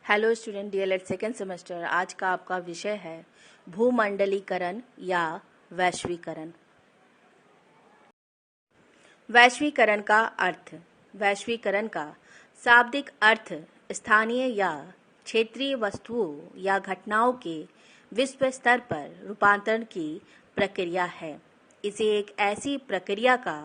Hello student, DElEd second semester. आज का आपका विषय है भूमंडलीकरण या वैश्वीकरण। वैश्वीकरण का अर्थ। वैश्वीकरण का शाब्दिक अर्थ स्थानीय या क्षेत्रीय वस्तुओं या घटनाओं के विश्व स्तर पर रूपांतरण की प्रक्रिया है। इसे एक ऐसी प्रक्रिया का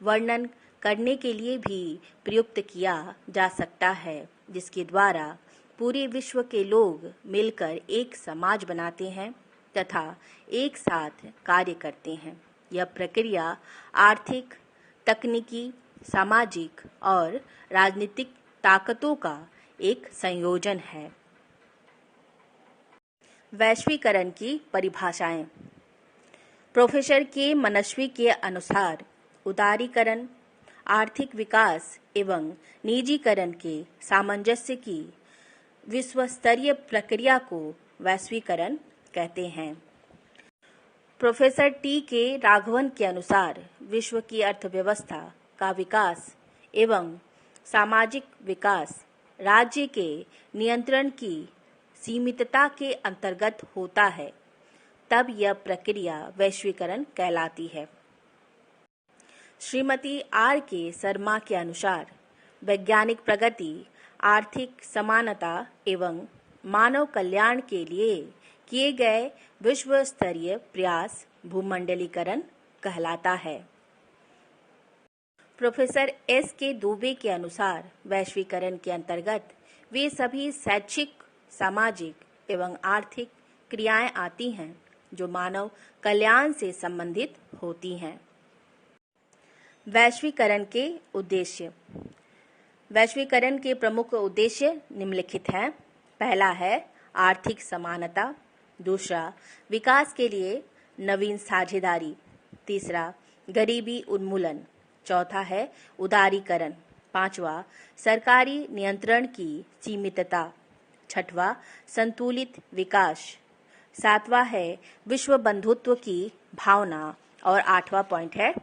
वर्णन करने के लिए भी प्रयुक्त किया जा सकता है जिसके द्वारा पूरे विश्व के लोग मिलकर एक समाज बनाते हैं तथा एक साथ कार्य करते हैं। यह प्रक्रिया आर्थिक, तकनीकी, सामाजिक और राजनीतिक ताकतों का एक संयोजन है। वैश्वीकरण की परिभाषाएं। प्रोफेसर के मनस्वी के अनुसार उदारीकरण, आर्थिक विकास एवं निजीकरण के सामंजस्य की विश्व स्तरीय प्रक्रिया को वैश्वीकरण कहते हैं। प्रोफेसर टी के राघवन के अनुसार विश्व की अर्थव्यवस्था का विकास एवं सामाजिक विकास राज्य के नियंत्रण की सीमितता के अंतर्गत होता है, तब यह प्रक्रिया वैश्वीकरण कहलाती है। श्रीमती आर के शर्मा के अनुसार वैज्ञानिक प्रगति, आर्थिक समानता एवं मानव कल्याण के लिए किए गए विश्व स्तरीय प्रयास भूमंडलीकरण कहलाता है। प्रोफेसर एस के दुबे के अनुसार वैश्वीकरण के अंतर्गत वे सभी शैक्षिक, सामाजिक एवं आर्थिक क्रियाएं आती हैं जो मानव कल्याण से संबंधित होती हैं। वैश्वीकरण के उद्देश्य। वैश्वीकरण के प्रमुख उद्देश्य निम्नलिखित हैं। पहला है आर्थिक समानता, दूसरा विकास के लिए नवीन साझेदारी, तीसरा गरीबी उन्मूलन, चौथा है उदारीकरण, पांचवा सरकारी नियंत्रण की सीमितता, छठवां संतुलित विकास, सातवां है विश्व बंधुत्व की भावना और आठवां पॉइंट है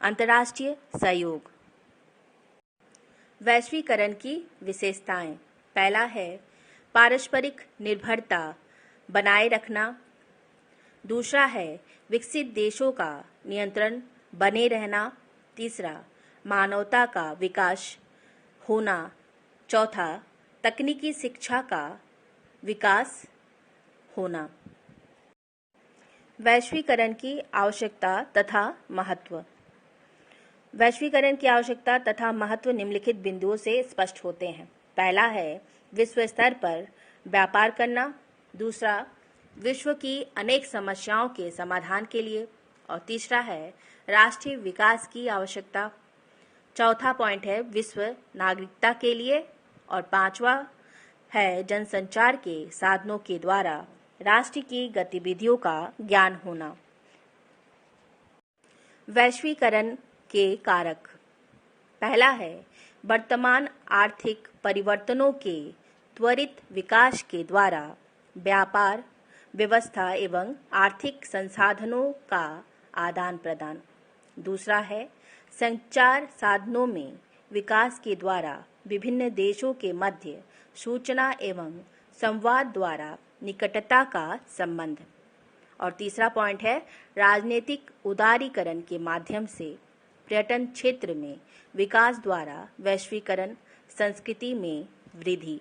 अंतर्राष्ट्रीय सहयोग। वैश्वीकरण की विशेषताएं। पहला है पारस्परिक निर्भरता बनाए रखना, दूसरा है विकसित देशों का नियंत्रण बने रहना, तीसरा मानवता का विकास होना, चौथा तकनीकी शिक्षा का विकास होना। वैश्वीकरण की आवश्यकता तथा महत्व। वैश्वीकरण की आवश्यकता तथा महत्व निम्नलिखित बिंदुओं से स्पष्ट होते हैं। पहला है विश्व स्तर पर व्यापार करना, दूसरा विश्व की अनेक समस्याओं के समाधान के लिए, और तीसरा है राष्ट्रीय विकास की आवश्यकता, चौथा पॉइंट है विश्व नागरिकता के लिए, और पांचवा है जनसंचार के साधनों के द्वारा राष्ट्र की गतिविधियों का ज्ञान होना। वैश्वीकरण के कारक। पहला है वर्तमान आर्थिक परिवर्तनों के त्वरित विकास के द्वारा व्यापार व्यवस्था एवं आर्थिक संसाधनों का आदान प्रदान। दूसरा है संचार साधनों में विकास के द्वारा विभिन्न देशों के मध्य सूचना एवं संवाद द्वारा निकटता का संबंध। और तीसरा पॉइंट है राजनीतिक उदारीकरण के माध्यम से पर्यटन क्षेत्र में विकास द्वारा वैश्वीकरण संस्कृति में वृद्धि।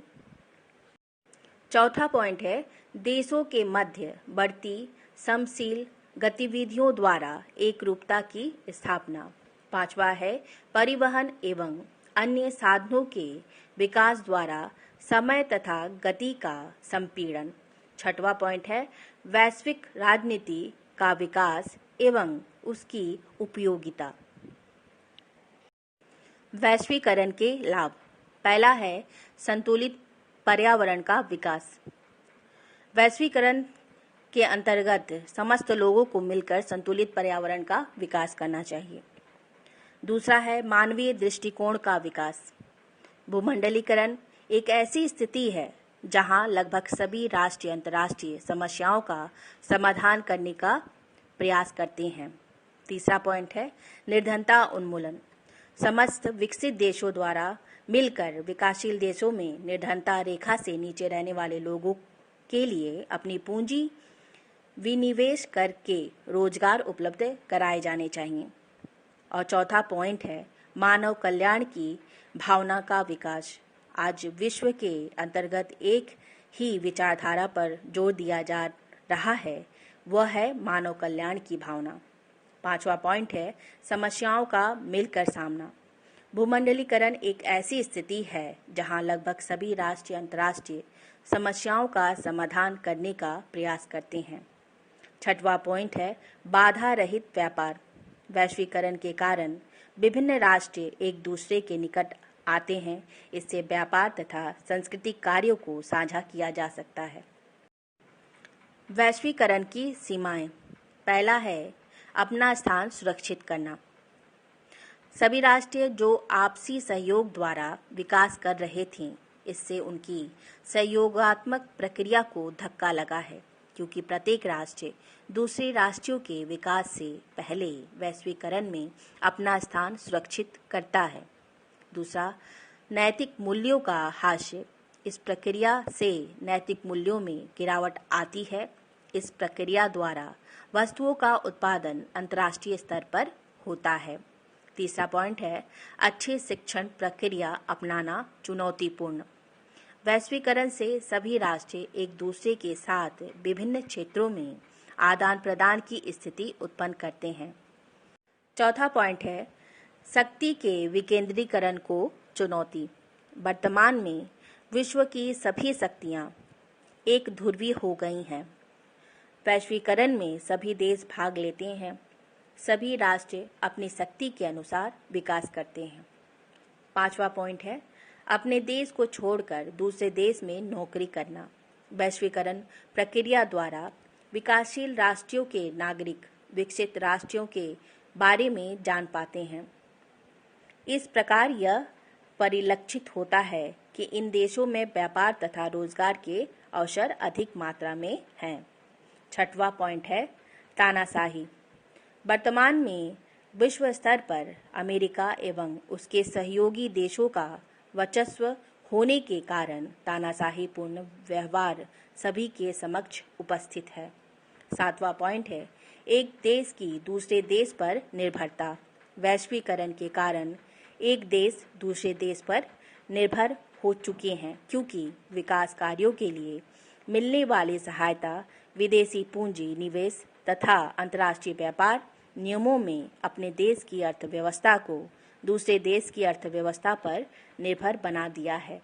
चौथा पॉइंट है देशों के मध्य बढ़ती समशील गतिविधियों द्वारा एकरूपता की स्थापना। पांचवा है परिवहन एवं अन्य साधनों के विकास द्वारा समय तथा गति का संपीड़न। छठवां पॉइंट है वैश्विक राजनीति का विकास एवं उसकी उपयोगिता। वैश्वीकरण के लाभ। पहला है संतुलित पर्यावरण का विकास। वैश्वीकरण के अंतर्गत समस्त लोगों को मिलकर संतुलित पर्यावरण का विकास करना चाहिए। दूसरा है मानवीय दृष्टिकोण का विकास। भूमंडलीकरण एक ऐसी स्थिति है जहां लगभग सभी राष्ट्रीय अंतर्राष्ट्रीय समस्याओं का समाधान करने का प्रयास करते हैं। तीसरा पॉइंट है निर्धनता उन्मूलन। समस्त विकसित देशों द्वारा मिलकर विकासशील देशों में निर्धनता रेखा से नीचे रहने वाले लोगों के लिए अपनी पूंजी विनिवेश करके रोजगार उपलब्ध कराए जाने चाहिए। और चौथा पॉइंट है मानव कल्याण की भावना का विकास। आज विश्व के अंतर्गत एक ही विचारधारा पर जोर दिया जा रहा है, वह है मानव कल्याण की भावना। पांचवा पॉइंट है समस्याओं का मिलकर सामना। भूमंडलीकरण एक ऐसी स्थिति है जहां लगभग सभी राष्ट्रीय अंतर्राष्ट्रीय समस्याओं का समाधान करने का प्रयास करते हैं। छठवां पॉइंट है बाधा रहित व्यापार। वैश्वीकरण के कारण विभिन्न राष्ट्र एक दूसरे के निकट आते हैं, इससे व्यापार तथा सांस्कृतिक कार्यों को साझा किया जा सकता है। वैश्वीकरण की सीमाएं। पहला है अपना स्थान सुरक्षित करना। सभी राष्ट्र जो आपसी सहयोग द्वारा विकास कर रहे थे, इससे उनकी सहयोगात्मक प्रक्रिया को धक्का लगा है, क्योंकि प्रत्येक राष्ट्र दूसरे राष्ट्रों के विकास से पहले वैश्वीकरण में अपना स्थान सुरक्षित करता है। दूसरा, नैतिक मूल्यों का ह्रास। इस प्रक्रिया से नैतिक मूल्यों में गिरावट आती है। इस प्रक्रिया द्वारा वस्तुओं का उत्पादन अंतर्राष्ट्रीय स्तर पर होता है। तीसरा पॉइंट है अच्छी शिक्षण प्रक्रिया अपनाना चुनौतीपूर्ण। वैश्वीकरण से सभी राष्ट्र एक दूसरे के साथ विभिन्न क्षेत्रों में आदान प्रदान की स्थिति उत्पन्न करते हैं। चौथा पॉइंट है शक्ति के विकेंद्रीकरण को चुनौती। वर्तमान में विश्व की सभी शक्तियां एक ध्रुवीय हो गई हैं। वैश्वीकरण में सभी देश भाग लेते हैं। सभी राष्ट्र अपनी शक्ति के अनुसार विकास करते हैं। पांचवा पॉइंट है अपने देश को छोड़कर दूसरे देश में नौकरी करना। वैश्वीकरण प्रक्रिया द्वारा विकासशील राष्ट्रों के नागरिक विकसित राष्ट्रों के बारे में जान पाते हैं। इस प्रकार यह परिलक्षित होता है कि इन देशों में व्यापार तथा रोजगार के अवसर अधिक मात्रा में हैं। छठवां पॉइंट है तानाशाही। वर्तमान में विश्व स्तर पर अमेरिका एवं उसके सहयोगी देशों का वर्चस्व होने के कारण तानाशाहीपूर्ण व्यवहार सभी के समक्ष उपस्थित है। सातवां पॉइंट है एक देश की दूसरे देश पर निर्भरता। वैश्वीकरण के कारण एक देश दूसरे देश पर निर्भर हो चुके हैं, क्योंकि विकास कार्यों के लिए मिलने वाली सहायता विदेशी पूंजी निवेश तथा अंतर्राष्ट्रीय व्यापार नियमों में अपने देश की अर्थव्यवस्था को दूसरे देश की अर्थव्यवस्था पर निर्भर बना दिया है।